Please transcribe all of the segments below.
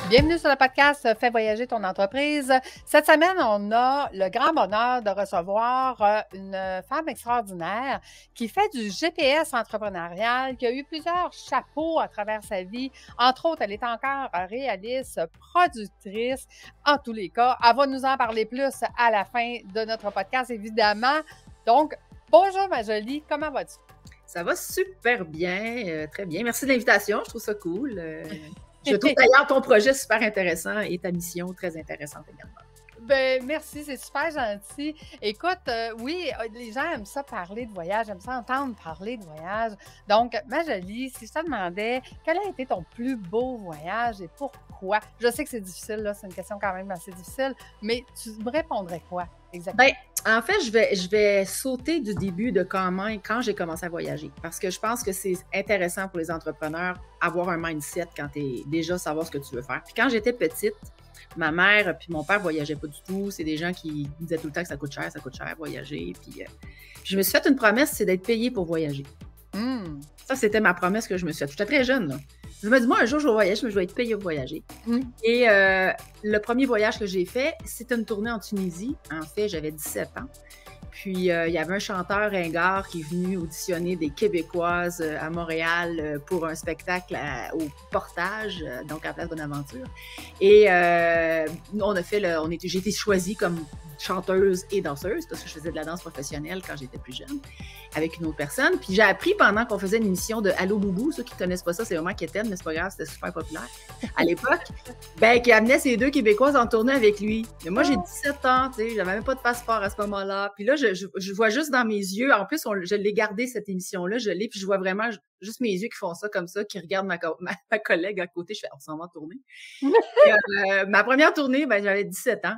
Bienvenue sur le podcast Fais voyager ton entreprise. Cette semaine, on a le grand bonheur de recevoir une femme extraordinaire qui fait du GPS entrepreneurial, qui a eu plusieurs chapeaux à travers sa vie. Entre autres, elle est encore réaliste, productrice. En tous les cas, elle va nous en parler plus à la fin de notre podcast, évidemment. Donc, bonjour ma jolie, comment vas-tu? Ça va super bien, très bien. Merci de l'invitation, je trouve ça cool. Je trouve d'ailleurs ton projet super intéressant et ta mission très intéressante également. Ben merci, c'est super gentil. Écoute, oui, les gens aiment ça parler de voyage, aiment ça entendre parler de voyage. Donc, ma jolie, si je te demandais quel a été ton plus beau voyage et pourquoi? Je sais que c'est difficile, là, c'est une question quand même assez difficile, mais tu me répondrais quoi exactement? Ben, en fait, je vais sauter du début de quand j'ai commencé à voyager. Parce que je pense que c'est intéressant pour les entrepreneurs avoir un mindset quand tu es déjà savoir ce que tu veux faire. Puis quand j'étais petite, ma mère puis mon père voyageaient pas du tout. C'est des gens qui disaient tout le temps que ça coûte cher voyager. Puis je me suis fait une promesse, c'est d'être payée pour voyager. Ça, c'était ma promesse que je me suis faite. J'étais très jeune, là. Je me dis, moi, un jour, je vais voyager, mais je vais être payée pour voyager. Et le premier voyage que j'ai fait, c'était une tournée en Tunisie. En fait, j'avais 17 ans. Puis, il y avait un chanteur ringard qui est venu auditionner des Québécoises à Montréal pour un spectacle au Portage, donc à Place Bonaventure. Et j'ai été choisie comme chanteuse et danseuse parce que je faisais de la danse professionnelle quand j'étais plus jeune avec une autre personne. Puis j'ai appris pendant qu'on faisait une émission de Allô Boubou, ceux qui ne connaissent pas ça, c'est vraiment quétaine, mais c'est pas grave, c'était super populaire à l'époque, qui amenait ces deux Québécoises en tournée avec lui. Mais moi, j'ai 17 ans, tu sais, j'avais même pas de passeport à ce moment-là. Puis là, je vois juste dans mes yeux, en plus, je l'ai gardé cette émission-là, je l'ai, puis je vois vraiment juste mes yeux qui font ça comme ça, qui regardent ma collègue à côté, je fais, on s'en va en tournée. Ma première tournée, j'avais 17 ans.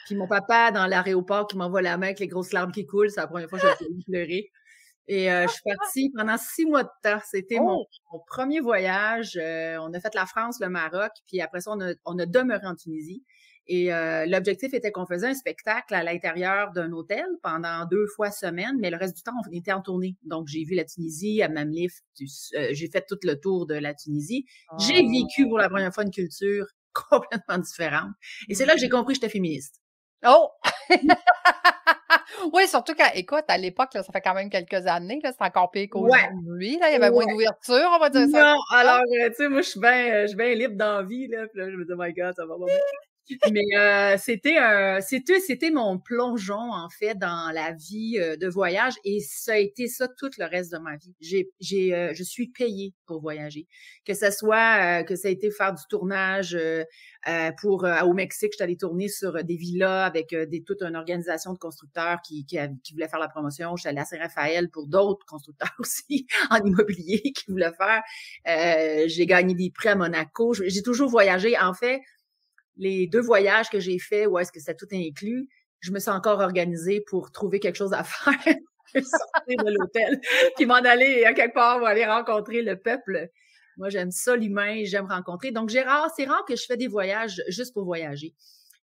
Puis mon papa, dans l'aéroport, qui m'envoie la main avec les grosses larmes qui coulent, c'est la première fois que j'ai pleuré. Et je suis partie pendant 6 mois de temps. C'était mon premier voyage. On a fait la France, le Maroc, puis après ça, on a demeuré en Tunisie. Et l'objectif était qu'on faisait un spectacle à l'intérieur d'un hôtel pendant 2 fois semaine, mais le reste du temps, on était en tournée. Donc, j'ai vu la Tunisie, à Mamlif, j'ai fait tout le tour de la Tunisie. J'ai vécu pour la première fois une culture complètement différente. Et c'est là que j'ai compris que j'étais féministe. Oh! Oui, surtout écoute, à l'époque, là, ça fait quand même quelques années, là, c'est encore pire qu'aujourd'hui, là, il y avait moins d'ouverture, on va dire ça. Non, alors, tu sais, moi, je suis bien libre dans la vie, là, puis là, je me dis, oh my God, ça va pas bien. Mais c'était mon plongeon, en fait, dans la vie de voyage, et ça a été ça tout le reste de ma vie. Je suis payée pour voyager. Que ça soit, que ça a été faire du tournage au Mexique, j'étais allée tourner sur des villas avec toute une organisation de constructeurs qui voulaient faire la promotion. J'étais allée à Saint-Raphaël pour d'autres constructeurs aussi en immobilier qui voulaient faire. J'ai gagné des prix à Monaco. J'ai toujours voyagé. En fait, les 2 voyages que j'ai faits, où est-ce que c'est tout inclus, je me suis encore organisée pour trouver quelque chose à faire, sortir de l'hôtel, puis m'en aller à quelque part pour aller rencontrer le peuple. Moi, j'aime ça, l'humain, j'aime rencontrer. Donc, c'est rare que je fais des voyages juste pour voyager.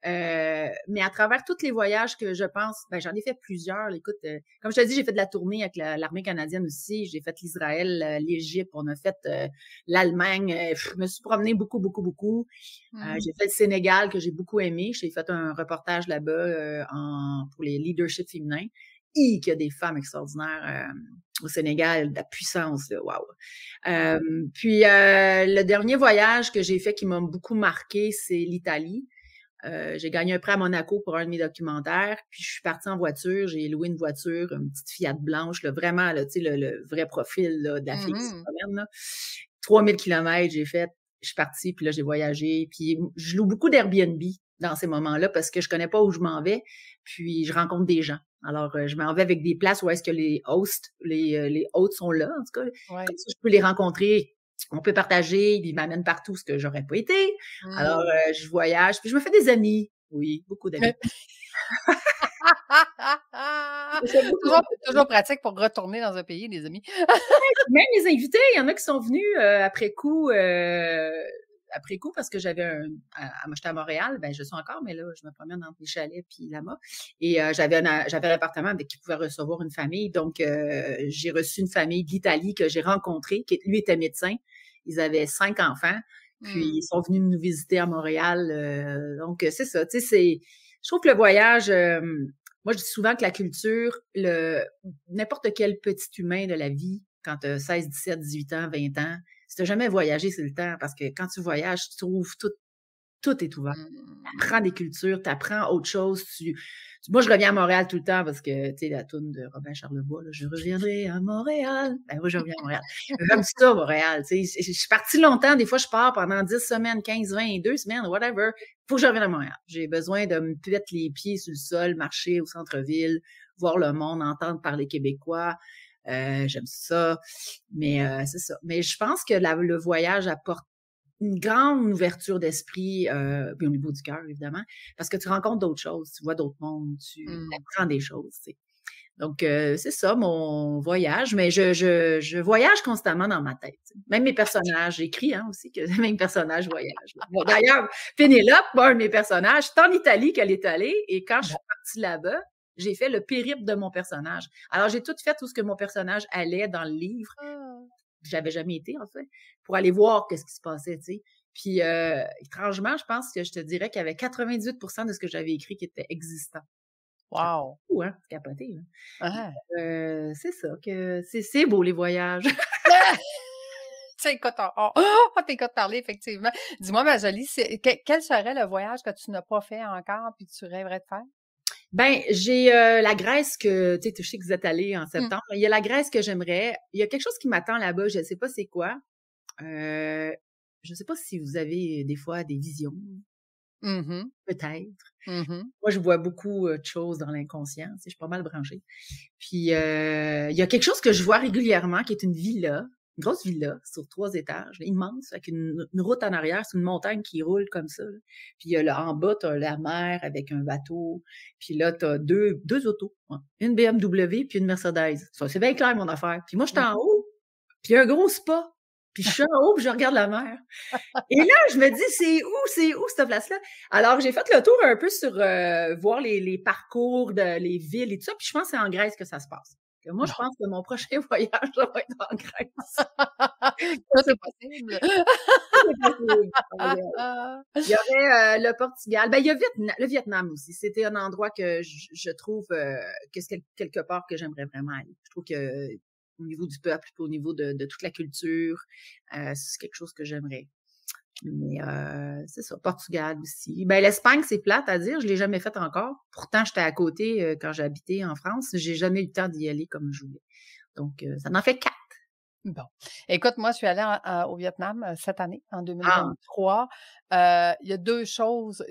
Mais à travers tous les voyages que je pense, j'en ai fait plusieurs. Écoute, comme je te dis, j'ai fait de la tournée avec l'armée canadienne aussi. J'ai fait l'Israël, l'Égypte, on a fait l'Allemagne. Je me suis promenée beaucoup. J'ai fait le Sénégal que j'ai beaucoup aimé. J'ai fait un reportage là-bas pour les leaderships féminins. Qu'il y a des femmes extraordinaires au Sénégal, de la puissance, là, wow. Puis le dernier voyage que j'ai fait qui m'a beaucoup marqué, c'est l'Italie. J'ai gagné un prix à Monaco pour un de mes documentaires, puis je suis partie en voiture, j'ai loué une voiture, une petite Fiat blanche, là, vraiment, là, tu sais, le vrai profil là, de la fille qui se promène, là. 3000 kilomètres j'ai fait, je suis partie, puis là, j'ai voyagé, puis je loue beaucoup d'Airbnb dans ces moments-là parce que je connais pas où je m'en vais, puis je rencontre des gens. Alors, je m'en vais avec des places où est-ce que les hôtes sont là, en tout cas. Comme ça, je peux les rencontrer. On peut partager, ils m'amènent partout ce que j'aurais pas été. Alors, je voyage, puis je me fais des amis. Oui, beaucoup d'amis. toujours pratique pour retourner dans un pays, des amis. Même les invités, il y en a qui sont venus après coup parce que moi j'étais à Montréal, je suis encore, mais là, je me promène entre les chalets puis là-bas. Et j'avais un appartement avec qui pouvait recevoir une famille. Donc, j'ai reçu une famille d'Italie que j'ai rencontrée, qui lui était médecin. Ils avaient 5 enfants. Puis, Mmh. ils sont venus nous visiter à Montréal. Donc, c'est ça. Tu sais, je trouve que le voyage, moi, je dis souvent que la culture, n'importe quel petit humain de la vie, quand tu as 16, 17, 18 ans, 20 ans, si tu jamais voyagé, c'est le temps. Parce que quand tu voyages, tu trouves tout est ouvert. Mmh. T'apprends des cultures, t'apprends autre chose. Moi, je reviens à Montréal tout le temps parce que, tu sais, la toune de Robin Charlebois, là, je reviendrai à Montréal. Ben, moi, je reviens à Montréal. J'aime ça, Montréal. Tu sais, je suis partie longtemps. Des fois, je pars pendant 10 semaines, 15, 20, 2 semaines, whatever. Faut que je revienne à Montréal. J'ai besoin de me mettre les pieds sur le sol, marcher au centre-ville, voir le monde, entendre parler québécois. J'aime ça. Mais c'est ça. Mais je pense que le voyage apporte une grande ouverture d'esprit, puis au niveau du cœur, évidemment, parce que tu rencontres d'autres choses, tu vois d'autres mondes, tu Mmh. apprends des choses, tu sais. Donc, c'est ça, mon voyage, mais je voyage constamment dans ma tête. Tu sais. Même mes personnages, j'écris aussi que même mes personnages voyagent. Là. Bon, d'ailleurs, Pénélope, un de mes personnages, c'est en Italie qu'elle est allée, et quand je suis Bon. partie là-bas, j'ai fait le périple de mon personnage. Alors, j'ai tout fait tout ce que mon personnage allait dans le livre. Ah! J'avais jamais été, en fait, pour aller voir qu'est-ce qui se passait, tu sais. Puis, étrangement, je pense que je te dirais qu'il y avait 98 de ce que j'avais écrit qui était existant. C'est Wow! fou, hein? C'est capoté, là. Puis, Ah! c'est ça, que c'est beau, les voyages. Tu sais, écoute, on t'écoute parler, effectivement. Dis-moi, ma jolie, quel serait le voyage que tu n'as pas fait encore puis que tu rêverais de faire? Ben, j'ai la Grèce que, tu sais, je sais que vous êtes allés en Mmh. septembre. Il y a la Grèce que j'aimerais. Il y a quelque chose qui m'attend là-bas, je ne sais pas c'est quoi. Je ne sais pas si vous avez des fois des visions, Mmh mh. peut-être. Mmh. Moi, je vois beaucoup de choses dans l'inconscient, tu sais, je suis pas mal branchée. Puis, il y a quelque chose que je vois régulièrement qui est une villa, une grosse villa sur 3 étages, immense, avec une route en arrière, c'est une montagne qui roule comme ça. Là. Puis, en bas, tu as la mer avec un bateau. Puis là, tu as deux autos, ouais. Une BMW puis une Mercedes. Ça, c'est bien clair, mon affaire. Puis moi, je suis en Mmh. haut, puis il y a un gros spa. Puis je suis en haut, puis je regarde la mer. Et là, je me dis, c'est où cette place-là? Alors, j'ai fait le tour un peu sur voir les parcours, les villes et tout ça, puis je pense que c'est en Grèce que ça se passe. Moi, je Bon. pense que mon prochain voyage, ça va être en Grèce. Tout est possible. C'est possible. Il y aurait le Portugal. Ben, il y a le Vietnam aussi. C'était un endroit que je trouve que c'est quelque part que j'aimerais vraiment aller. Je trouve que au niveau du peuple, puis au niveau de toute la culture, c'est quelque chose que j'aimerais. Mais c'est ça, Portugal aussi. Ben l'Espagne, c'est plate à dire, je l'ai jamais fait encore. Pourtant, j'étais à côté quand j'ai habité en France. J'ai jamais eu le temps d'y aller comme je voulais. Donc, ça en fait 4. Bon. Écoute, moi, je suis allée au Vietnam cette année, en Ah, 2023. Il y a 2 choses,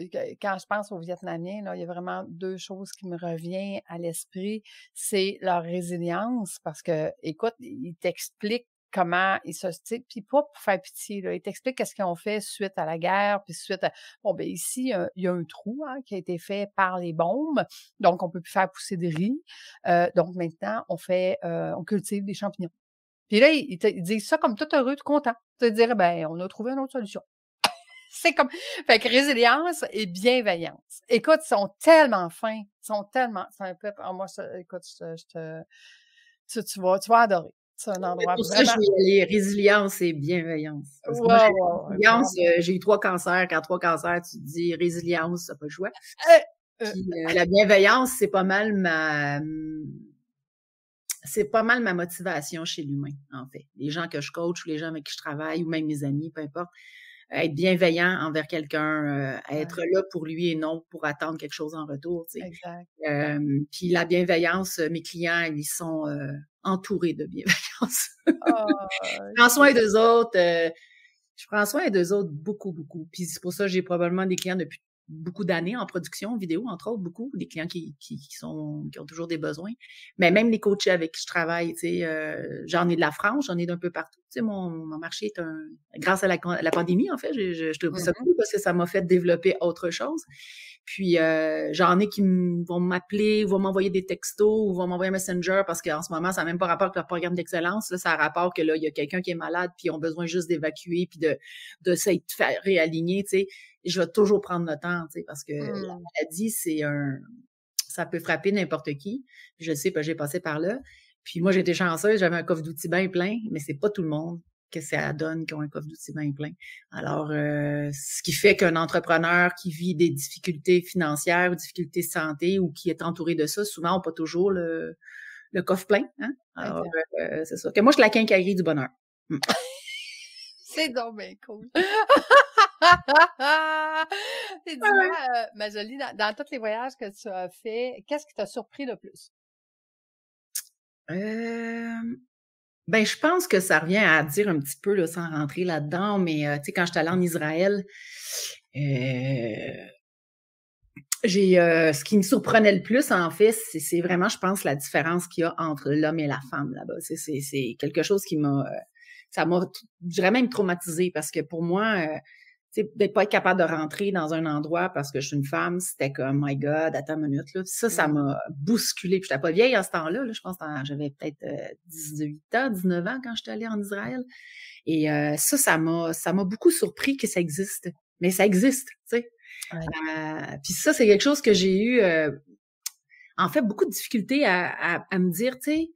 quand je pense aux Vietnamiens, là, il y a vraiment 2 choses qui me reviennent à l'esprit. C'est leur résilience parce que, écoute, ils t'expliquent comment ils se, tu sais, puis pas pour faire pitié, là, ils t'expliquent qu'est-ce qu'ils ont fait suite à la guerre, puis suite à, bon, ben ici, il y a un trou qui a été fait par les bombes, donc on peut plus faire pousser de riz. Donc maintenant, on cultive des champignons. Puis là, ils disent ça comme tout heureux, tout content. Tu te dirais, ben, on a trouvé une autre solution. C'est comme, fait que résilience et bienveillance. Écoute, ils sont tellement fins, ils sont tellement, c'est un peuple, moi, écoute, tu vas adorer. C'est un c'est endroit pour ça que je vraiment, vais y aller. Résilience et bienveillance. Parce que moi, ouais, j'ai ouais, ouais, résilience, vraiment. j'ai eu 3 cancers. Quand 3 cancers, tu te dis résilience, ça n'a pas le choix. Euh, euh, Puis la bienveillance, c'est pas mal ma motivation chez l'humain, en fait. Les gens que je coach ou les gens avec qui je travaille ou même mes amis, peu importe. Être bienveillant envers quelqu'un, être ouais, là pour lui et non pour attendre quelque chose en retour, tu sais. exact. Puis la bienveillance, mes clients, ils sont entourés de bienveillance. Ah, Je prends soin d'eux autres. Je prends soin d'eux autres beaucoup, beaucoup. Puis c'est pour ça que j'ai probablement des clients depuis beaucoup d'années en production vidéo, entre autres, beaucoup. Des clients qui ont toujours des besoins. Mais même les coachs avec qui je travaille, tu sais, j'en ai de la France, j'en ai d'un peu partout. Tu sais, mon marché est grâce à la pandémie, en fait, je trouve ça mhm, cool parce que ça m'a fait développer autre chose. Puis j'en ai qui vont m'appeler, vont m'envoyer des textos ou vont m'envoyer un messenger parce qu'en ce moment, ça n'a même pas rapport avec leur programme d'excellence. Là, ça a rapport que là, il y a quelqu'un qui est malade, puis ils ont besoin juste d'évacuer, puis de se faire réaligner, tu sais. Et je vais toujours prendre le temps, tu sais, parce que la mm, maladie, ça peut frapper n'importe qui. Puis je sais, j'ai passé par là. Puis moi, j'ai été chanceuse, j'avais un coffre d'outils bien plein, mais c'est pas tout le monde. que ça donne qu'ils ont un coffre d'outils bien plein. Alors, ce qui fait qu'un entrepreneur qui vit des difficultés financières ou difficultés de santé ou qui est entouré de ça, souvent, n'a pas toujours le coffre plein. Hein? Alors, c'est ça. Que moi, je suis la quincaillerie du bonheur. C'est donc bien cool. Et dis-moi, ma jolie, dans tous les voyages que tu as fait, qu'est-ce qui t'a surpris le plus? Ben, je pense que ça revient à dire un petit peu, là, sans rentrer là-dedans, mais tu sais, quand j'étais allée en Israël, ce qui me surprenait le plus, en fait, c'est vraiment, je pense, la différence qu'il y a entre l'homme et la femme là-bas. C'est quelque chose qui ça m'a, je dirais même traumatisée parce que pour moi, tu sais, d'être pas être capable de rentrer dans un endroit parce que je suis une femme, c'était comme, my God, attends une minute, là. Ça m'a bousculée. Puis j'étais pas vieille à ce temps-là, là. Je pense que j'avais peut-être 18 ans, 19 ans quand j'étais allée en Israël. Et ça m'a beaucoup surpris que ça existe. Mais ça existe, tu sais. Ouais. Puis ça, c'est quelque chose que j'ai eu, en fait, beaucoup de difficultés à me dire, tu sais,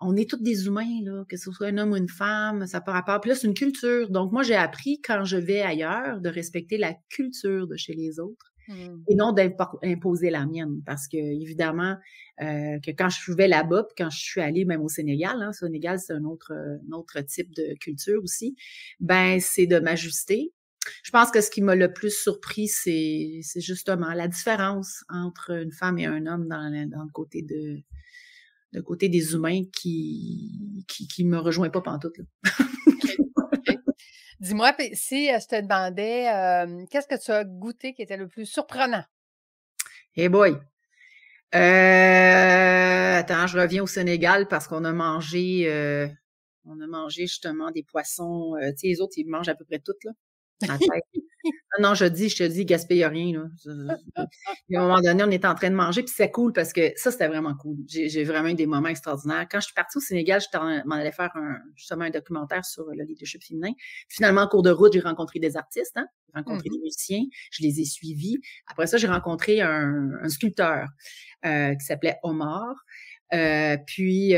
on est tous des humains, là, que ce soit un homme ou une femme, ça par rapport. Puis là, c'est une culture. Donc, moi, j'ai appris, quand je vais ailleurs, de respecter la culture de chez les autres et non d'imposer la mienne. Parce que, évidemment, que quand je vais là-bas, puis quand je suis allée même au Sénégal, hein, Sénégal, c'est un autre type de culture aussi, ben, c'est de m'ajuster. Je pense que ce qui m'a le plus surpris, c'est justement la différence entre une femme et un homme dans le côté de côté des humains qui me rejoint pas pantoute, là. Okay. Dis-moi, si je te demandais, qu'est-ce que tu as goûté qui était le plus surprenant? Hey boy! Attends, je reviens au Sénégal parce qu'on a mangé justement des poissons. Tu sais, les autres, ils mangent à peu près tout, là. Non, je te dis, gaspille rien, là. À un moment donné, on était en train de manger, puis c'est cool parce que ça, c'était vraiment cool. J'ai vraiment eu des moments extraordinaires. Quand je suis partie au Sénégal, je m'en allais faire justement un documentaire sur le leadership féminin. Finalement, en cours de route, j'ai rencontré des artistes, hein. J'ai rencontré des musiciens, je les ai suivis. Après ça, j'ai rencontré un sculpteur qui s'appelait Omar. Puis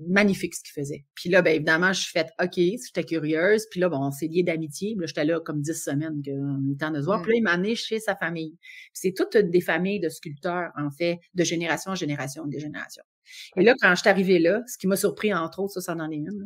magnifique ce qu'il faisait. Puis là, ben évidemment, je suis faite OK, j'étais curieuse. Puis là, bon, on s'est liés d'amitié. Là, j'étais là comme 10 semaines qu'on était temps de se voir. Puis là, il m'a amené chez sa famille. Puis c'est toutes des familles de sculpteurs, en fait, de génération en génération, des générations. Et là, quand je suis arrivée là, ce qui m'a surpris, entre autres, ça en est une, là.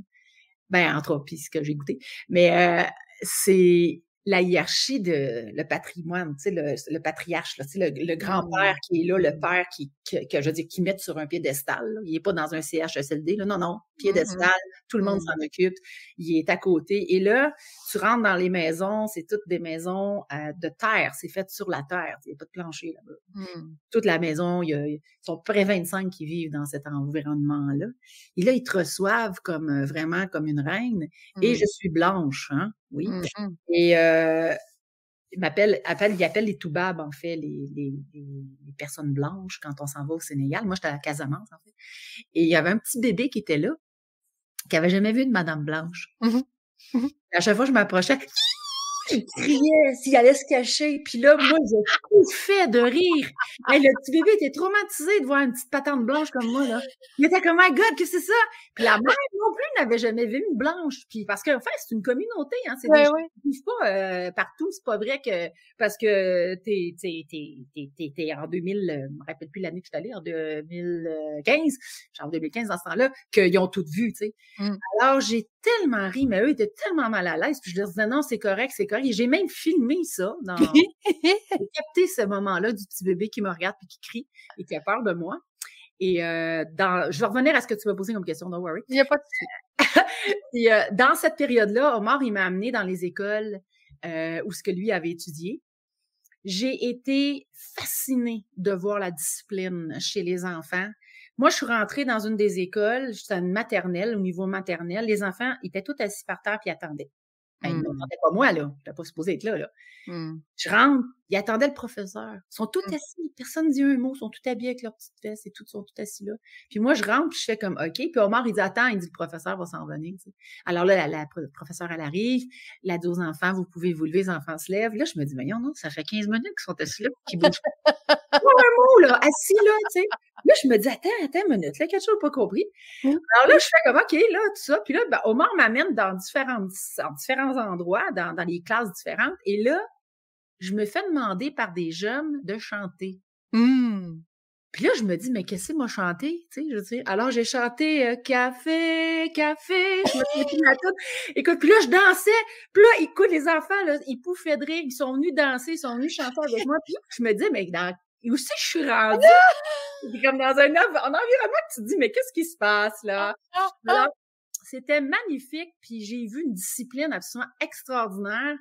Ben, entre autres, puis ce que j'ai goûté. Mais c'est la hiérarchie de le patrimoine, tu sais, le patriarche, là, tu sais, le grand-père qui est là, le père que je veux dire, qui met sur un piédestal, là. Il est pas dans un CHSLD, là. Non, piédestal, tout le monde s'en occupe. Il est à côté. Et là, tu rentres dans les maisons, c'est toutes des maisons de terre. C'est fait sur la terre. Il n'y a pas de plancher là-bas. Toute la maison, ils sont près 25 qui vivent dans cet environnement-là. Et là, ils te reçoivent comme vraiment comme une reine. Et je suis blanche, hein. Oui. Et ils appellent les toubabs, en fait, les personnes blanches quand on s'en va au Sénégal. Moi, j'étais à la Casamance, en fait. Et il y avait un petit bébé qui était là, qui avait jamais vu une madame blanche. À chaque fois que je m'approchais, il criait s'il allait se cacher. Puis là, moi, j'ai tout fait de rire. Hey, le petit bébé était traumatisé de voir une petite patente blanche comme moi, là. Il était comme, my God, qu'est-ce que c'est ça? Puis la mère non plus n'avait jamais vu une blanche. Puis parce qu'en fait, c'est une communauté, hein. C'est des gens qui vivent pas partout. C'est pas vrai que parce que t'es en 2000, je me rappelle plus l'année que je suis allée, en 2015. Genre en 2015, dans ce temps-là, qu'ils ont toutes vu, tu sais. Alors, j'ai tellement ri, mais eux étaient tellement mal à l'aise. Puis je leur disais, non, c'est correct, c'est correct. Et j'ai même filmé ça. J'ai capté ce moment-là du petit bébé qui me regarde puis qui crie et qui a peur de moi. Et je vais revenir à ce que tu m'as posé comme question, don't worry. Il n'y a pas de souci. Et dans cette période-là, Omar, il m'a amené dans les écoles où ce que lui avait étudié. J'ai été fascinée de voir la discipline chez les enfants. Moi, je suis rentrée dans une des écoles, j'étais à une maternelle, au niveau maternel. Les enfants étaient tous assis par terre puis attendaient. Ils n'attendaient pas moi, là. Je n'étais pas supposée être là. Je rentre, ils attendaient le professeur. Ils sont tous assis. Personne ne dit un mot. Ils sont tous habillés avec leurs petites fesses et tout, ils sont tous assis là. Puis moi, je rentre, puis je fais comme OK. Puis Omar, il dit attends, il dit le professeur va s'en venir. Tu sais. Alors là, la professeure, elle arrive. Elle a dit aux enfants, vous pouvez vous lever, les enfants se lèvent. Là, je me dis, mais non, ça fait 15 minutes qu'ils sont assis là, qu'ils bougent pas. mot, là, assis là, tu sais. Là, je me dis, attends une minute, là, quelque chose n'a pas compris. Alors là, je fais comme, OK, là, tout ça. Puis là, ben, Omar m'amène dans différents endroits, dans les classes différentes. Et là, je me fais demander par des jeunes de chanter. Puis là, je me dis, mais qu'est-ce que moi chanter? Tu sais, je veux dire. Alors, j'ai chanté café, café. Je me suis mis la toute. Écoute, puis là, je dansais. Puis là, écoute, les enfants, là, ils pouffaient de rire. Ils sont venus danser, ils sont venus chanter avec moi. Puis là, je me dis, mais où c'est que je suis rendue? C'est comme dans un environnement que tu te dis, mais qu'est-ce qui se passe, là? Alors, c'était magnifique. Puis j'ai vu une discipline absolument extraordinaire.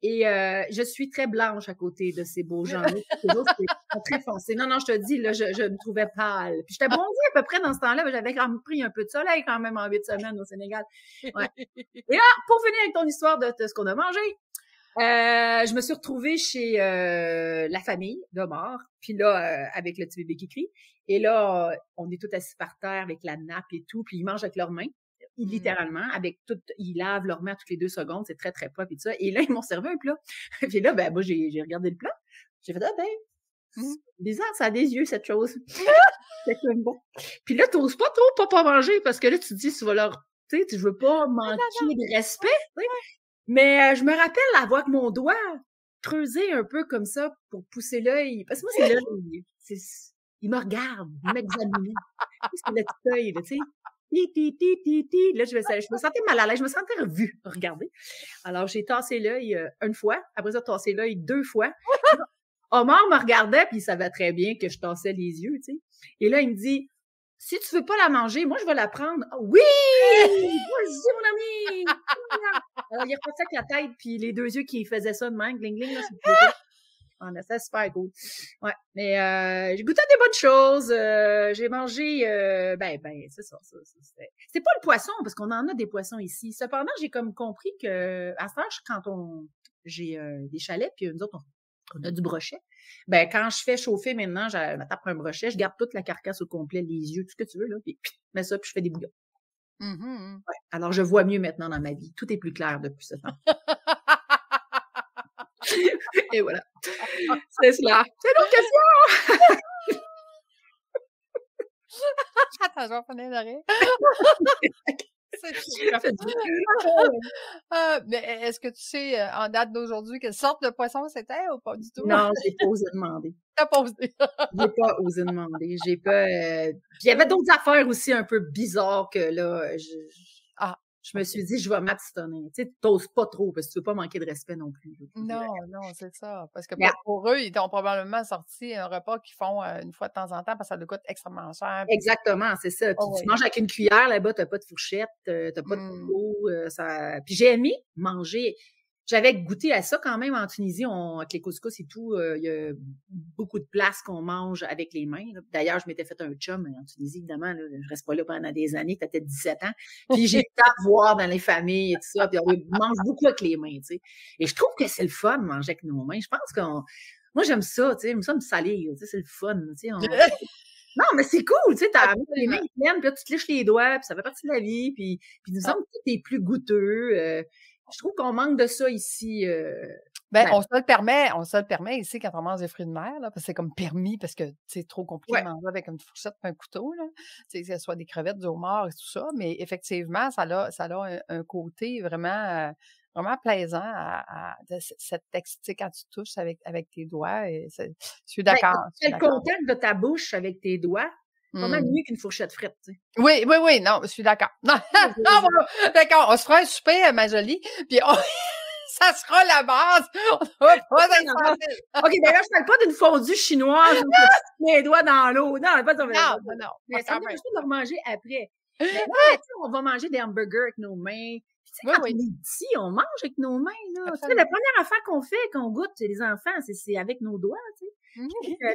Et je suis très blanche à côté de ces beaux gens-là. Les autres, c'est très foncé. Non, je te dis, là, je me trouvais pâle. Puis j'étais bronzée à peu près dans ce temps-là, mais j'avais quand même pris un peu de soleil quand même en 8 semaines au Sénégal. Ouais. Et là, pour finir avec ton histoire de ce qu'on a mangé, je me suis retrouvée chez la famille d'Omar, puis là, avec le petit bébé qui crie. Et là, on est tous assis par terre avec la nappe et tout, puis ils mangent avec leurs mains. Littéralement, avec tout, ils lavent leurs mains toutes les 2 secondes, c'est très, très propre et tout ça. Et là, ils m'ont servi un plat. Puis là, ben, moi, j'ai regardé le plat. J'ai fait, c'est bizarre, ça a des yeux, cette chose. C'est comme bon. Puis là, t'oses pas trop pas manger parce que là, tu te dis, tu vas leur, tu sais, je veux pas manquer de respect, tu sais. Mais je me rappelle avoir avec mon doigt creusé un peu comme ça pour pousser l'œil. Parce que moi, c'est l'œil. Il me regarde, il m'examine. C'est le petit œil, tu sais. Là, je me sentais mal à l'aise, je me sentais revue. Regardez. Alors, j'ai tassé l'œil une fois, après ça, tassé l'œil 2 fois. Omar me regardait, puis il savait très bien que je tassais les yeux, tu sais. Et là, il me dit, si tu veux pas la manger, moi, je vais la prendre. Oh, oui! Vas-y, mon ami! Alors, il est reparti avec la tête, puis les 2 yeux qui faisaient ça de même, gling, gling, là, c'est super cool. Ouais. Mais j'ai goûté à des bonnes choses. J'ai mangé c'est ça. C'était pas le poisson, parce qu'on en a des poissons ici. Cependant, j'ai comme compris que à ce temps, quand j'ai des chalets, puis nous autres, on a du brochet. Ben, quand je fais chauffer maintenant, je me tape un brochet, je garde toute la carcasse au complet, les yeux, tout ce que tu veux, là, puis je mets ça, puis je fais des bouillons. Ouais. Alors, je vois mieux maintenant dans ma vie. Tout est plus clair depuis ce temps. Et voilà. C'est cela. C'est une autre question! Attends, je vais finir de rire. Mais est-ce que tu sais, en date d'aujourd'hui, quelle sorte de poisson c'était ou pas du tout? Non, j'ai pas osé demander. T'as pas osé. J'ai pas osé demander. J'ai pas. Puis il y avait d'autres affaires aussi un peu bizarres que là, je me suis dit, je vais m'abstenir. Tu sais, t'oses pas trop parce que tu veux pas manquer de respect non plus. Non, c'est ça. Parce que pour eux, ils t'ont probablement sorti un repas qu'ils font une fois de temps en temps parce que ça leur coûte extrêmement cher. Exactement, c'est ça. Tu manges avec une cuillère, là-bas, t'as pas de fourchette, t'as pas de couteau. Puis j'ai aimé manger. J'avais goûté à ça quand même en Tunisie, avec les couscous et tout. Il y a beaucoup de places qu'on mange avec les mains. D'ailleurs, je m'étais fait un chum en Tunisie, évidemment. Là, je reste pas là pendant des années, peut-être 17 ans. Puis j'ai pu voir dans les familles et tout ça. Puis on mange beaucoup avec les mains, tu sais. Et je trouve que c'est le fun de manger avec nos mains. Je pense moi, j'aime ça, tu sais. J'aime ça me salir, tu sais. C'est le fun, tu sais. Non, mais c'est cool, tu sais, t'as les mains pleines, puis là, tu te liches les doigts, puis ça fait partie de la vie, puis nous sommes tout est plus goûteux. Je trouve qu'on manque de ça ici. On se le permet ici quand on mange des fruits de mer, là, parce que c'est comme permis, parce que c'est trop compliqué de manger avec une fourchette et un couteau, là. Que ce soit des crevettes, du homard et tout ça, mais effectivement, ça a un côté vraiment, vraiment plaisant cette texture quand tu touches avec tes doigts. Et je suis d'accord. C'est le contact de ta bouche avec tes doigts. Pas mal mieux qu'une fourchette frite, tu sais. Oui, non, je suis d'accord. Non, d'accord, on se fera un souper, ma jolie, puis ça sera la base. On va pas OK, d'ailleurs, je parle pas d'une fondue chinoise où tu mets les doigts dans l'eau. Non, pas de Non. Mais ça me juste de remanger après. Mais là, on va manger des hamburgers avec nos mains. Tu sais, quand on est ici, on mange avec nos mains, là. Tu sais, la première affaire qu'on fait, qu'on goûte, c'est les enfants, c'est avec nos doigts, tu sais.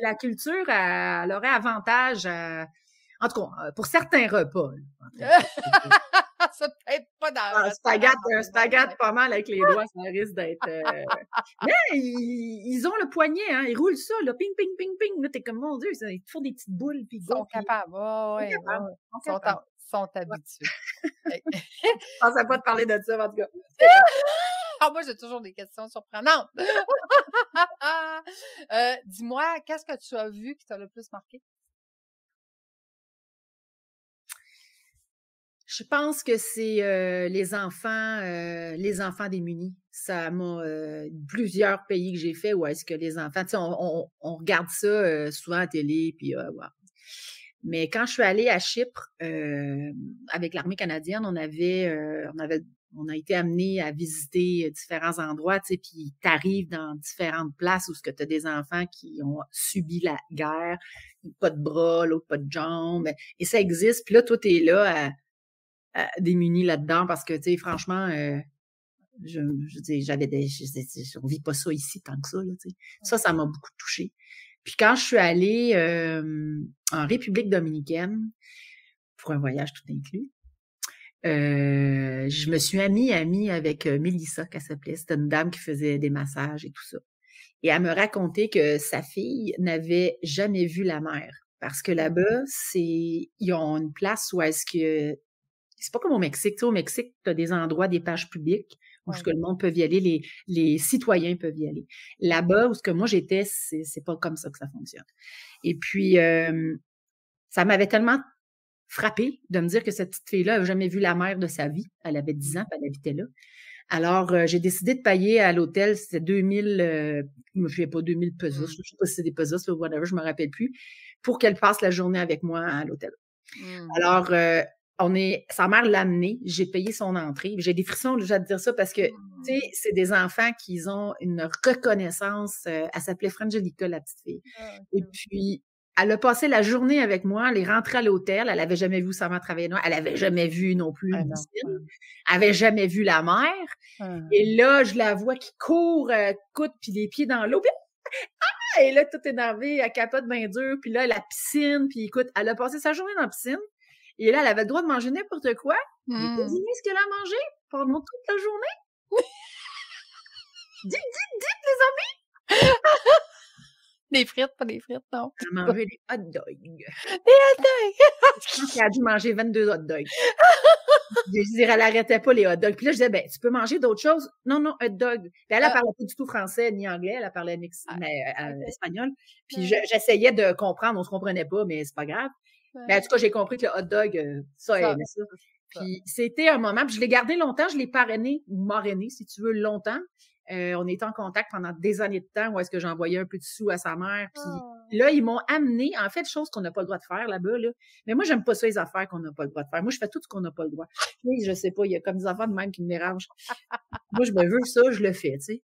La culture, elle aurait avantage en tout cas, pour certains repas. Ça peut-être pas dans spaghetti pas mal avec les doigts, ça risque d'être... Mais ils ont le poignet, hein, ils roulent ça, là, ping, ping, ping, ping. Là, t'es comme, mon Dieu, ils font des petites boules. Puis ils sont capables, ils sont habitués. Je pensais pas te parler de ça, en tout cas. Moi, j'ai toujours des questions surprenantes. Dis-moi, qu'est-ce que tu as vu qui t'a le plus marqué? Je pense que c'est les enfants démunis. Ça m'a plusieurs pays que j'ai fait où est-ce que les enfants, tu sais, on regarde ça souvent à la télé, puis ouais. Mais quand je suis allée à Chypre avec l'armée canadienne, on a été amenés à visiter différents endroits, tu sais, puis t'arrives dans différentes places où ce que tu as des enfants qui ont subi la guerre, pas de bras, l'autre pas de jambes, et ça existe. Puis là, toi, t'es là démunis là-dedans parce que, tu sais, franchement, je dis, on vit pas ça ici tant que ça, là, tu sais. Ça m'a beaucoup touchée. Puis quand je suis allée en République dominicaine, pour un voyage tout inclus, je me suis amie avec Mélissa, qu'elle s'appelait. C'était une dame qui faisait des massages et tout ça. Et elle me racontait que sa fille n'avait jamais vu la mer. Parce que là-bas, ils ont une place où est-ce que c'est pas comme au Mexique. Tu sais, au Mexique, tu as des endroits, des plages publiques où ce que le monde peut y aller, les citoyens peuvent y aller. Là-bas, où ce que moi j'étais, c'est pas comme ça que ça fonctionne. Et puis, ça m'avait tellement frappée de me dire que cette petite fille-là n'avait jamais vu la mer de sa vie. Elle avait 10 ans, puis elle habitait là. Alors, j'ai décidé de payer à l'hôtel, c'était 2000, je me souviens pas, 2000 pesos, je sais pas si c'est des pesos ou whatever, je me rappelle plus, pour qu'elle passe la journée avec moi à l'hôtel. Alors, sa mère l'a amenée, j'ai payé son entrée. J'ai des frissons déjà de dire ça parce que, tu sais, c'est des enfants qui ont une reconnaissance. Elle s'appelait Frangelica, la petite fille. Et puis, elle a passé la journée avec moi, elle est rentrée à l'hôtel, elle avait jamais vu sa mère travailler noir, elle avait jamais vu non plus une piscine, elle avait jamais vu la mer. Et là, je la vois qui court, puis les pieds dans l'eau, puis et là, tout énervée, elle capote bien dur, puis là, la piscine, puis écoute, elle a passé sa journée dans la piscine. Et là, elle avait le droit de manger n'importe quoi. J'ai deviné ce qu'elle a mangé pendant toute la journée. Dites, les amis! Des frites, pas des frites, non. Elle a mangé des hot dogs. Des hot dogs! Je pense qu'elle a dû manger 22 hot dogs. Je dirais, elle n'arrêtait pas les hot dogs. Puis là, je disais, tu peux manger d'autres choses? Non, hot dog. Puis elle ne parlait pas du tout français ni anglais, elle parlait espagnol. Puis j'essayais de comprendre, on se comprenait pas, mais c'est pas grave. Mais en tout cas, j'ai compris que le hot dog, ça aimait ça. Puis c'était un moment, puis je l'ai gardé longtemps, je l'ai parrainé, ou marrainé, si tu veux, longtemps. On était en contact pendant des années de temps où est-ce que j'envoyais un peu de sous à sa mère. Puis là, ils m'ont amené, en fait, chose qu'on n'a pas le droit de faire là-bas. Là. Mais moi, j'aime pas ça, les affaires qu'on n'a pas le droit de faire. Moi, je fais tout ce qu'on n'a pas le droit. Puis, je sais pas, il y a comme des enfants de même qui me dérangent. Moi, je me veux ça, je le fais, tu sais.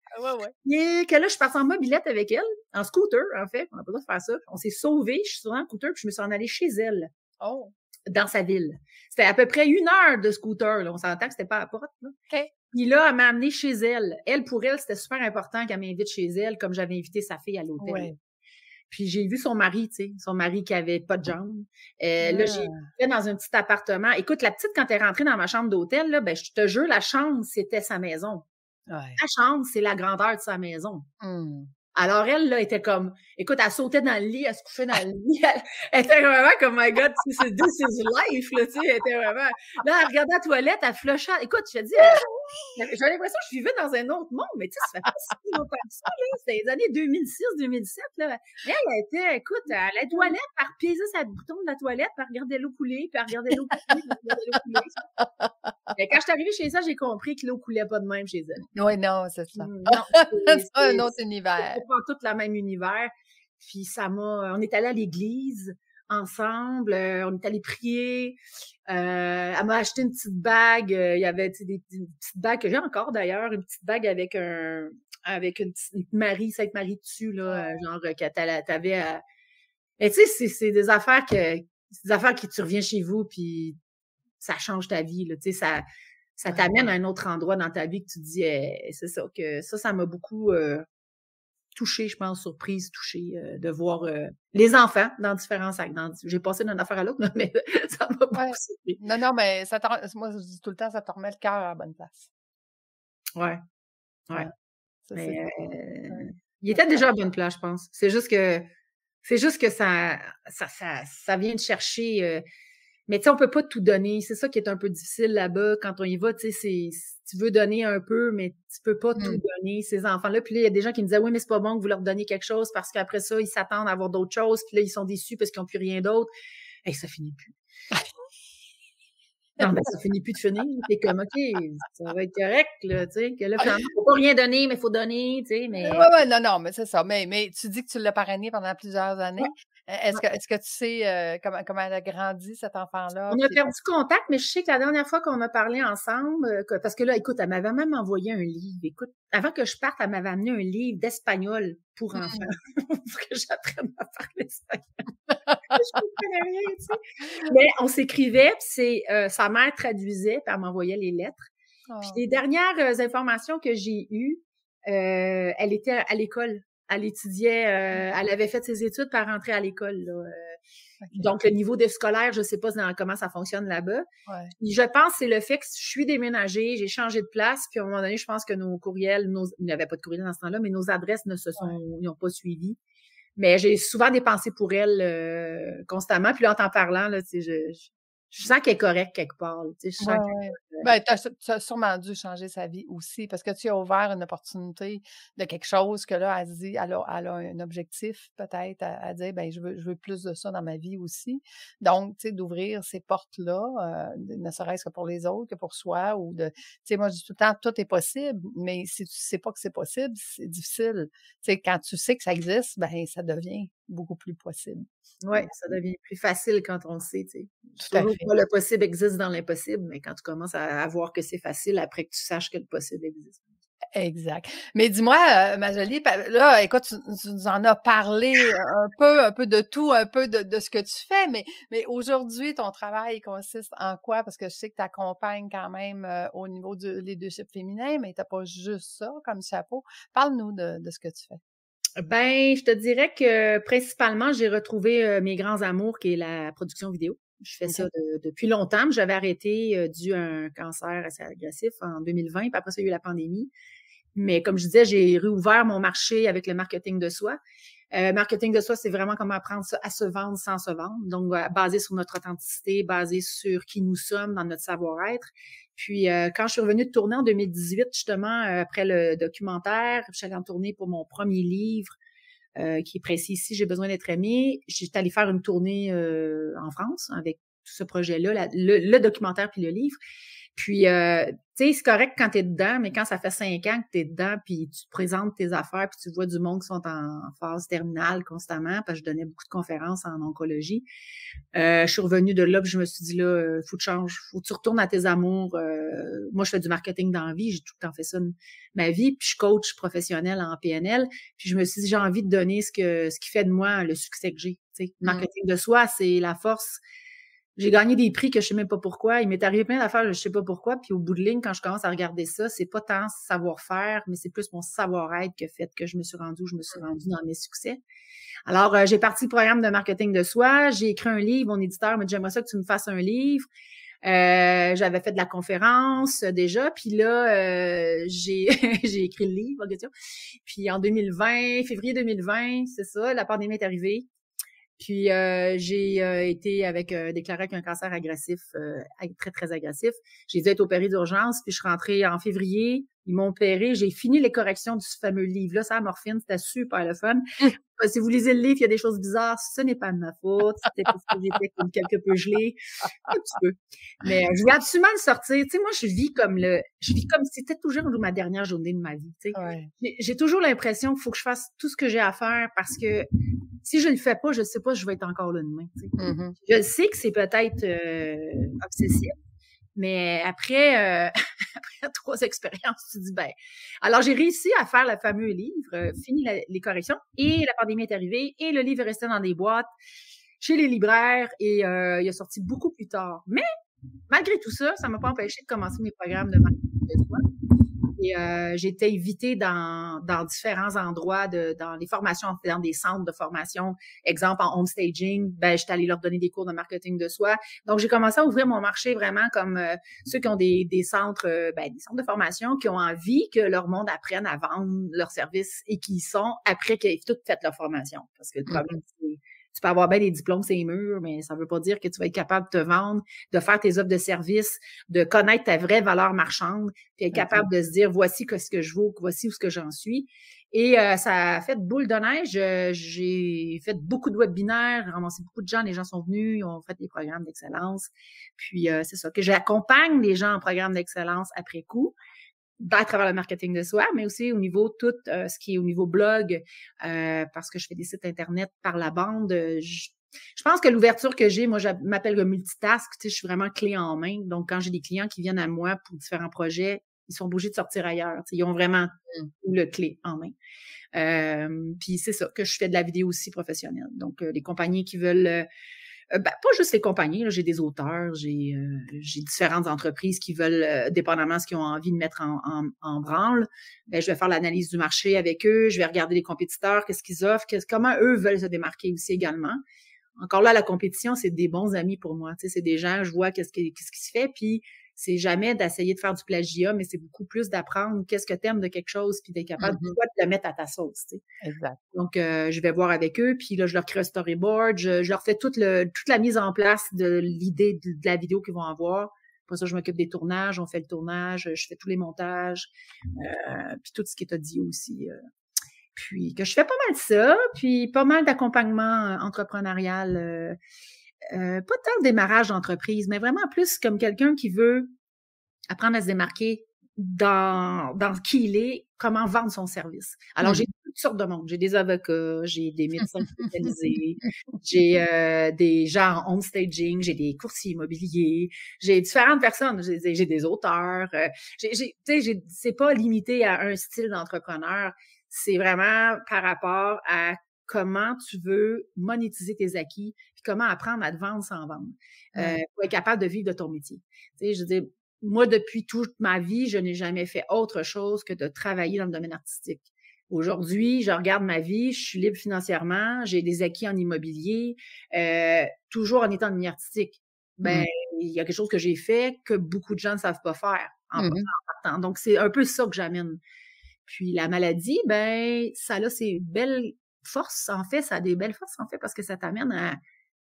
Et que là, je suis partie en mobilette avec elle, en scooter, en fait. On n'a pas le droit de faire ça. On s'est sauvés, je suis sur un scooter, puis je me suis en allée chez elle. Dans sa ville. C'était à peu près 1 heure de scooter, là. On s'entend que c'était pas à la porte, là. Puis là, elle m'a amenée chez elle. Pour elle, c'était super important qu'elle m'invite chez elle, comme j'avais invité sa fille à l'hôtel. Puis j'ai vu son mari, tu sais, son mari qui avait pas de jambes. Là, j'ai fait dans un petit appartement. Écoute, la petite, quand elle est rentrée dans ma chambre d'hôtel, là, je te jure, la chambre, c'était sa maison. La chambre, c'est la grandeur de sa maison. Alors, elle, là, était comme, écoute, elle sautait dans le lit, elle se couchait dans le lit. Elle était vraiment comme, my God, this is life, là, tu sais. Elle était vraiment, là, elle regardait la toilette, elle flushait. Écoute, je te dis, j'avais l'impression que je vivais dans un autre monde, mais tu sais, ça fait pas si longtemps que ça, là. C'était les années 2006, 2007, là. Elle était, écoute, à la toilette, elle repisait sa bouton de la toilette, puis elle regardait l'eau couler, puis elle regardait l'eau couler, puis elle regardait l'eau couler. Et quand je suis arrivée chez ça, j'ai compris que l'eau coulait pas de même chez elle. Oui, non, c'est ça. Non, c'est un autre univers. C'est pas tout le même univers. Puis on est allé à l'église ensemble, on est allé prier. Elle m'a acheté une petite bague. Il y avait des petites bagues que j'ai encore d'ailleurs, une petite bague avec une petite Marie, Sainte Marie dessus, là, genre que t'avais à. Mais tu sais, c'est des affaires que tu reviens chez vous, puis ça change ta vie, là. Tu sais, ça t'amène à un autre endroit dans ta vie que tu te dis, c'est ça, que ça m'a beaucoup touchée, je pense, surprise, touchée, de voir les enfants dans différents sacs. J'ai passé d'une affaire à l'autre, mais ça m'a beaucoup surpris. Non, mais moi, je dis tout le temps, ça te remet le cœur à la bonne place. Ouais. Mais, il était déjà à la bonne place, je pense. C'est juste que ça vient de chercher. Mais tu sais, on peut pas tout donner. C'est ça qui est un peu difficile là-bas. Quand on y va, tu sais, tu veux donner un peu, mais tu peux pas tout donner, ces enfants-là. Puis là, il y a des gens qui me disaient, oui, mais c'est pas bon que vous leur donniez quelque chose parce qu'après ça, ils s'attendent à avoir d'autres choses. Puis là, ils sont déçus parce qu'ils n'ont plus rien d'autre. Hey, ça finit plus. Non, mais ça finit plus de finir. T'es comme, OK, ça va être correct, là, tu sais, que là, finalement, faut pas rien donner, mais faut donner, tu sais, mais. Ouais, non, mais c'est ça. Mais tu dis que tu l'as parrainée pendant plusieurs années. Ouais, Est-ce ouais. que tu sais comment elle a grandi, cet enfant-là? On a Puis perdu contact, mais je sais que la dernière fois qu'on a parlé ensemble, parce que là, écoute, elle m'avait même envoyé un livre. Écoute, avant que je parte, elle m'avait amené un livre d'espagnol pour enfants, pour que j'apprenne à parler espagnol. Je comprenais rien, tu sais. Mais on s'écrivait, puis sa mère traduisait, puis elle m'envoyait les lettres. Puis les dernières informations que j'ai eues, elle était à l'école. Elle étudiait, elle avait fait ses études pour rentrer à l'école, là. Donc, le niveau de scolaire, je sais pas comment ça fonctionne là-bas. Ouais. Je pense que c'est le fait que je suis déménagée, j'ai changé de place, puis à un moment donné, je pense que nos courriels, il n'y avait pas de courriel dans ce temps-là, mais nos adresses n'ont pas suivi. Mais j'ai souvent des pensées pour elle constamment. Puis là, en t'en parlant, là, tu sais, je sens qu'elle est correcte quelque part. Tu sais, je sens Ben, tu as sûrement dû changer sa vie aussi parce que tu as ouvert une opportunité de quelque chose que là, elle se dit, elle a un objectif peut-être à dire, ben je veux plus de ça dans ma vie aussi. Donc, tu sais, d'ouvrir ces portes-là, ne serait-ce que pour les autres, que pour soi ou tu sais, moi, je dis tout le temps, tout est possible, mais si tu sais pas que c'est possible, c'est difficile. Tu sais, quand tu sais que ça existe, ben ça devient beaucoup plus possible. Oui, ça devient plus facile quand on le sait, tu sais. Tout à Toujours fait. pas le possible existe dans l'impossible, mais quand tu commences à voir que c'est facile après que tu saches que le possible existe. Exact. Mais dis-moi, ma jolie, là, écoute, tu nous en as parlé un peu de tout, un peu de ce que tu fais, mais aujourd'hui, ton travail consiste en quoi? Parce que je sais que tu accompagnes quand même au niveau du leadership féminin, mais tu n'as pas juste ça comme chapeau. Parle-nous de ce que tu fais. Ben, je te dirais que principalement, j'ai retrouvé mes grands amours, qui est la production vidéo. Je fais ça depuis longtemps. J'avais arrêté dû à un cancer assez agressif en 2020, puis après ça, il y a eu la pandémie. Mais comme je disais, j'ai réouvert mon marché avec le marketing de soi. Marketing de soi, c'est vraiment comment apprendre ça à se vendre sans se vendre. Donc, basé sur notre authenticité, basé sur qui nous sommes dans notre savoir-être. Puis, quand je suis revenue de tourner en 2018, justement, après le documentaire, je suis allée en tournée pour mon premier livre, qui est précis ici, J'ai besoin d'être aimée. J'étais allée faire une tournée en France avec tout ce projet-là, le documentaire puis le livre. Puis, tu sais, c'est correct quand t'es dedans, mais quand ça fait 5 ans que t'es dedans, puis tu te présentes tes affaires, puis tu vois du monde qui sont en phase terminale constamment, parce que je donnais beaucoup de conférences en oncologie. Je suis revenue de là, puis je me suis dit, là, faut que tu changes, faut que tu retournes à tes amours. Moi, je fais du marketing dans la vie, j'ai tout le temps fait ça ma vie, puis je coach professionnel en PNL, puis je me suis dit, j'ai envie de donner ce qui fait de moi le succès que j'ai. Tu sais, le marketing de soi, c'est la force. J'ai gagné des prix que je sais même pas pourquoi. Il m'est arrivé plein d'affaires, je sais pas pourquoi. Puis au bout de ligne, quand je commence à regarder ça, c'est pas tant savoir-faire, mais c'est plus mon savoir-être qui a fait que je me suis rendue où je me suis rendue dans mes succès. Alors, j'ai parti le programme de marketing de soi. J'ai écrit un livre. Mon éditeur m'a dit, j'aimerais ça que tu me fasses un livre. J'avais fait de la conférence déjà. Puis là, j'ai écrit le livre en question. Puis en 2020, février 2020, c'est ça, la pandémie est arrivée. Puis j'ai été déclarée avec un cancer agressif, très, très agressif. J'ai dû être opérée d'urgence, puis je suis rentrée en février. Ils m'ont opérée. J'ai fini les corrections du fameux livre-là, ça, la morphine, c'était super le fun. Si vous lisez le livre, il y a des choses bizarres. Ce n'est pas de ma faute. C'était parce que j'étais quelque peu gelée. Un petit peu. Mais je voulais absolument le sortir. Tu sais, moi, je vis comme si c'était toujours ma dernière journée de ma vie. Tu sais. Ouais. J'ai toujours l'impression qu'il faut que je fasse tout ce que j'ai à faire parce que si je le fais pas, je sais pas si je vais être encore là demain. Tu sais. Je sais que c'est peut-être obsessif, mais après 3 expériences, tu dis, ben... Alors, j'ai réussi à faire le fameux livre, fini les corrections, et la pandémie est arrivée, et le livre est resté dans des boîtes chez les libraires, et il a sorti beaucoup plus tard. Mais, malgré tout ça, ça m'a pas empêché de commencer mes programmes de marketing de soi. Et j'ai été invitée dans différents endroits, dans les formations, dans des centres de formation. Exemple, en home staging, ben, j'étais allée leur donner des cours de marketing de soi. Donc, j'ai commencé à ouvrir mon marché vraiment comme ceux qui ont des centres, des centres de formation, qui ont envie que leur monde apprenne à vendre leurs services et qui y sont après qu'ils aient tout fait leur formation. Parce que le problème, Tu peux avoir bien des diplômes sur les murs, mais ça veut pas dire que tu vas être capable de te vendre, de faire tes offres de service, de connaître ta vraie valeur marchande, puis être capable de se dire, voici ce que je vaux, voici où ce que j'en suis. Et ça a fait boule de neige. J'ai fait beaucoup de webinaires, ramassé beaucoup de gens. Les gens sont venus, ils ont fait des programmes d'excellence. Puis c'est ça, que j'accompagne les gens en programme d'excellence après coup, à travers le marketing de soi, mais aussi au niveau tout ce qui est au niveau blog, parce que je fais des sites Internet par la bande. Je pense que l'ouverture que j'ai, moi, je m'appelle le multitask. Tu sais, je suis vraiment clé en main. Donc, quand j'ai des clients qui viennent à moi pour différents projets, ils sont obligés de sortir ailleurs. Tu sais, ils ont vraiment le clé en main. Puis c'est ça, que je fais de la vidéo aussi professionnelle. Donc, les compagnies qui veulent... pas juste les compagnies, là, j'ai des auteurs, j'ai différentes entreprises qui veulent, dépendamment de ce qu'ils ont envie de mettre en branle, ben, je vais faire l'analyse du marché avec eux, je vais regarder les compétiteurs, qu'est-ce qu'ils offrent, comment eux veulent se démarquer aussi également. Encore là, la compétition, c'est des bons amis pour moi. Tu sais, c'est des gens, je vois qu'est-ce qui se fait, puis c'est jamais d'essayer de faire du plagiat, mais c'est beaucoup plus d'apprendre qu'est-ce que t'aimes de quelque chose, puis d'être capable de le mettre à ta sauce. Tu sais. Exact. Donc, je vais voir avec eux, puis là, je leur crée un storyboard, je leur fais toute la mise en place de l'idée de la vidéo qu'ils vont avoir. Pour ça, je m'occupe des tournages, on fait le tournage, je fais tous les montages, puis tout ce qui est audio aussi. Puis que je fais pas mal ça, puis pas mal d'accompagnement entrepreneurial, pas tant de démarrage d'entreprise, mais vraiment plus comme quelqu'un qui veut apprendre à se démarquer dans qui il est, comment vendre son service. Alors, j'ai toutes sortes de monde. J'ai des avocats, j'ai des médecins spécialisés, j'ai des gens en home staging, j'ai des courtiers immobiliers, j'ai différentes personnes, j'ai des auteurs. C'est pas limité à un style d'entrepreneur. C'est vraiment par rapport à comment tu veux monétiser tes acquis, puis comment apprendre à te vendre sans vendre, pour être capable de vivre de ton métier. Tu sais, je veux dire, moi, depuis toute ma vie, je n'ai jamais fait autre chose que de travailler dans le domaine artistique. Aujourd'hui, je regarde ma vie, je suis libre financièrement, j'ai des acquis en immobilier, toujours en étant en milieu artistique. Ben, il y a quelque chose que j'ai fait que beaucoup de gens ne savent pas faire en partant. Donc, c'est un peu ça que j'amène. Puis la maladie, ben, ça a ses belles forces, en fait, ça a des belles forces, en fait, parce que ça t'amène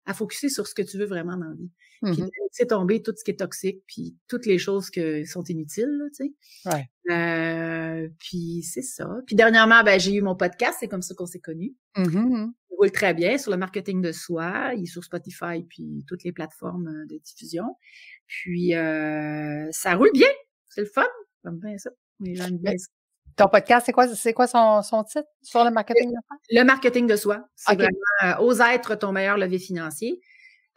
à focusser sur ce que tu veux vraiment dans la vie. Puis de laisser tomber tout ce qui est toxique, puis toutes les choses qui sont inutiles, là, tu sais. Ouais. Puis c'est ça. Puis dernièrement, ben, j'ai eu mon podcast, c'est comme ça qu'on s'est connus. Il roule très bien sur le marketing de soi, il est sur Spotify, puis toutes les plateformes de diffusion. Puis ça roule bien, c'est le fun, j'aime bien ça. Les gens aiment bien ça. Ton podcast, c'est quoi son titre sur le marketing de soi? Le marketing de soi. C'est vraiment Ose être ton meilleur levier financier.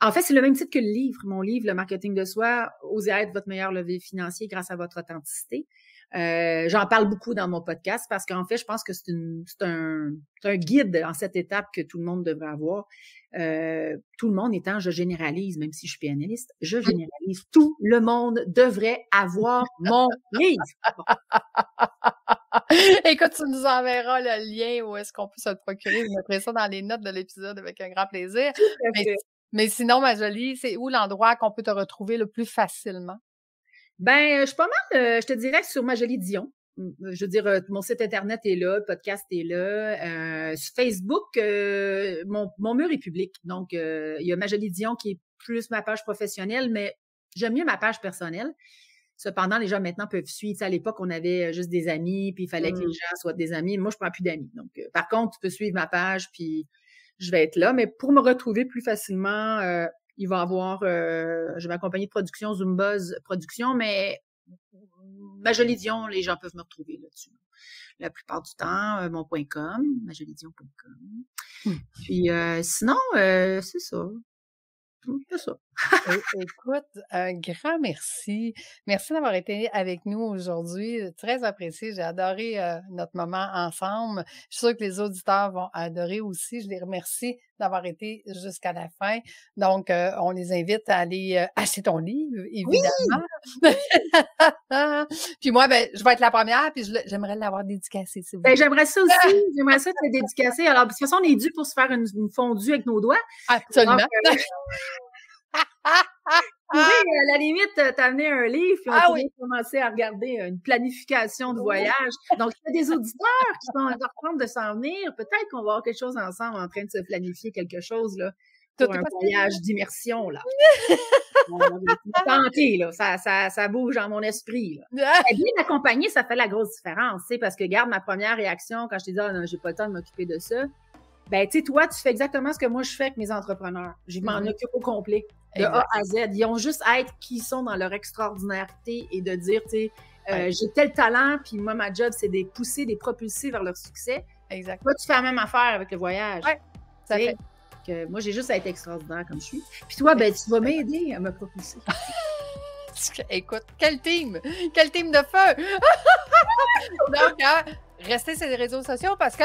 En fait, c'est le même titre que le livre. Mon livre, Le marketing de soi, Osez être votre meilleur levier financier grâce à votre authenticité. J'en parle beaucoup dans mon podcast parce qu'en fait, je pense que c'est un guide en cette étape que tout le monde devrait avoir. Tout le monde étant, je généralise, même si je suis analyste, je généralise. Tout le monde devrait avoir mon livre. Écoute, tu nous enverras le lien où est-ce qu'on peut se le procurer. Je mettrai ça dans les notes de l'épisode avec un grand plaisir. Mais sinon, ma jolie, c'est où l'endroit qu'on peut te retrouver le plus facilement? Ben, je suis pas mal, je te dirais, sur Ma Jolie Dion. Je veux dire, mon site Internet est là, le podcast est là. Sur Facebook, mon mur est public. Donc, il y a Ma Jolie Dion qui est plus ma page professionnelle, mais j'aime mieux ma page personnelle. Cependant, les gens maintenant peuvent suivre. Tu sais, à l'époque, on avait juste des amis, puis il fallait que les gens soient des amis. Moi, je prends plus d'amis. Donc, par contre, tu peux suivre ma page, puis je vais être là. Mais pour me retrouver plus facilement, il va y avoir, je vais accompagner de production, Zumbuzz Production, mais Ma Jolie Dion, les gens peuvent me retrouver là-dessus. La plupart du temps, mon .com, majoliedion.com. Puis sinon, c'est ça. C'est ça. Écoute, un grand merci. Merci d'avoir été avec nous aujourd'hui. Très apprécié. J'ai adoré notre moment ensemble. Je suis sûre que les auditeurs vont adorer aussi. Je les remercie d'avoir été jusqu'à la fin. Donc, on les invite à aller acheter ton livre, évidemment. Oui! Puis moi, ben, je vais être la première, puis j'aimerais l'avoir dédicacé. Si vous ben, j'aimerais ça aussi. J'aimerais ça te dédicacer. Alors, de toute façon, on est dû pour se faire une fondue avec nos doigts. Absolument. Donc, à la limite, t'amener un livre, puis on pourrait commencer à regarder une planification de voyage. Donc, il y a des auditeurs qui vont avoir de s'en venir. Peut-être qu'on va avoir quelque chose ensemble en train de se planifier quelque chose, là, pour un voyage d'immersion, là. Tenter, là. Ça bouge dans mon esprit, là. Bien accompagné, ça fait la grosse différence, tu sais, parce que, regarde, ma première réaction quand je t'ai dit, ah non, j'ai pas le temps de m'occuper de ça. Ben, tu sais, toi, tu fais exactement ce que moi je fais avec mes entrepreneurs. Je m'en occupe au complet, de A à Z. Ils ont juste à être qui ils sont dans leur extraordinarité et de dire, tu sais, j'ai tel talent, puis moi, ma job, c'est de les pousser, de les propulser vers leur succès. Exact. Toi, tu fais la même affaire avec le voyage. Oui, ça fait. Que moi, j'ai juste à être extraordinaire comme je suis. Puis toi, ben, tu vas m'aider à me propulser. Écoute, quel team! Quel team de feu! Donc, restez sur les réseaux sociaux parce que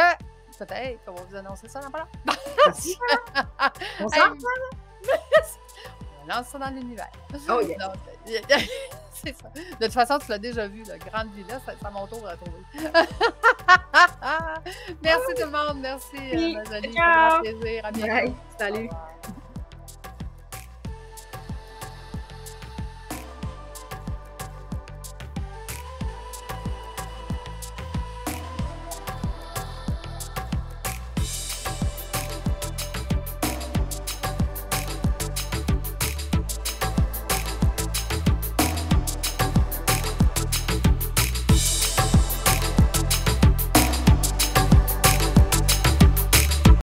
peut-être qu'on va vous annoncer ça dans pas long. On s'en parle? On lance ça dans l'univers. Oh yeah! C'est ça. De toute façon, tu l'as déjà vu, la grande villa, c'est à mon tour de la trouver. Merci tout le monde. Merci, Magali. Ciao! Plaisir. À bientôt. Salut!